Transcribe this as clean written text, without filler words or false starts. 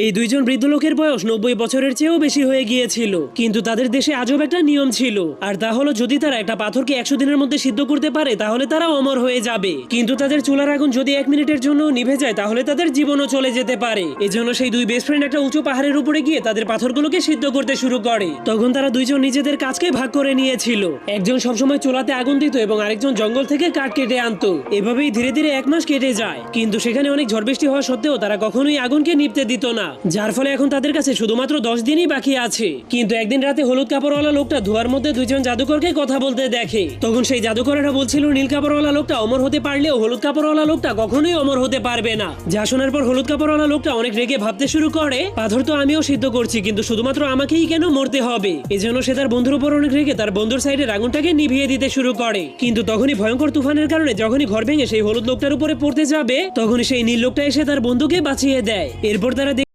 এই দুইজন বৃদ্ধ লোকের বয়স 90 বছরের চেয়েও বেশি হয়ে গিয়েছিল, কিন্তু তাদের দেশে আজব একটা নিয়ম ছিল, আর তা হলো যদি তারা একটা পাথরকে 100 দিনের মধ্যে সিদ্ধ করতে পারে তাহলে তারা অমর হয়ে যাবে। কিন্তু তাদের চুলার আগুন যদি 1 মিনিটের জন্য নিভে যায় তাহলে তাদের জীবনও চলে যেতে পারে। এজন্য সেই দুই বেস্ট ফ্রেন্ড একটা উঁচু পাহাড়ের উপরে গিয়ে তাদের পাথরগুলোকে সিদ্ধ করতে শুরু করে। তখন তারা দুইজন নিজেদের কাজকে ভাগ করে নিয়েছিল। একজন সবসময় চুলাতে আগুন দিত এবং আরেকজন জঙ্গল থেকে কাঠ কেটে আনতো। এভাবেই ধীরে ধীরে 1 মাস কেটে যায়, কিন্তু সেখানে অনেক ঝড় বৃষ্টি হওয়া সত্ত্বেও তারা কখনোই আগুনকে নিভতে দিত না, যার ফলে এখন তাদের কাছে শুধুমাত্র 10 দিনই বাকি আছে। কিন্তু একদিন রাতে হলুদ কাপড়ওয়ালা লোকটা ধোয়ার মধ্যে দুইজন জাদুকরকে কথা বলতে দেখে। তখন সেই জাদুকরেরা বলছিল নীল কাপড়ওয়ালা লোকটা অমর হতে পারলেও হলুদ কাপড়ওয়ালা লোকটা কখনোই অমর হতে পারবে না। যা শোনার পর হলুদ কাপড়ওয়ালা লোকটা অনেক রেগে ভাবতে শুরু করে, পাথর তো আমিও সিদ্ধ করছি, কিন্তু শুধুমাত্র আমাকেই কেন মরতে হবে। এজন্য সে তার বন্ধুর উপর অনেক রেগে তার বন্ধুর সাইডের আগুনটাকে নিভিয়ে দিতে শুরু করে। কিন্তু তখনই ভয়ঙ্কর তুফানের কারণে যখনই ঘর ভেঙে সেই হলুদ লোকটার উপরে পড়তে যাবে, তখনই সেই নীল লোকটা এসে তার বন্ধুকে বাঁচিয়ে দেয়। এরপর তারা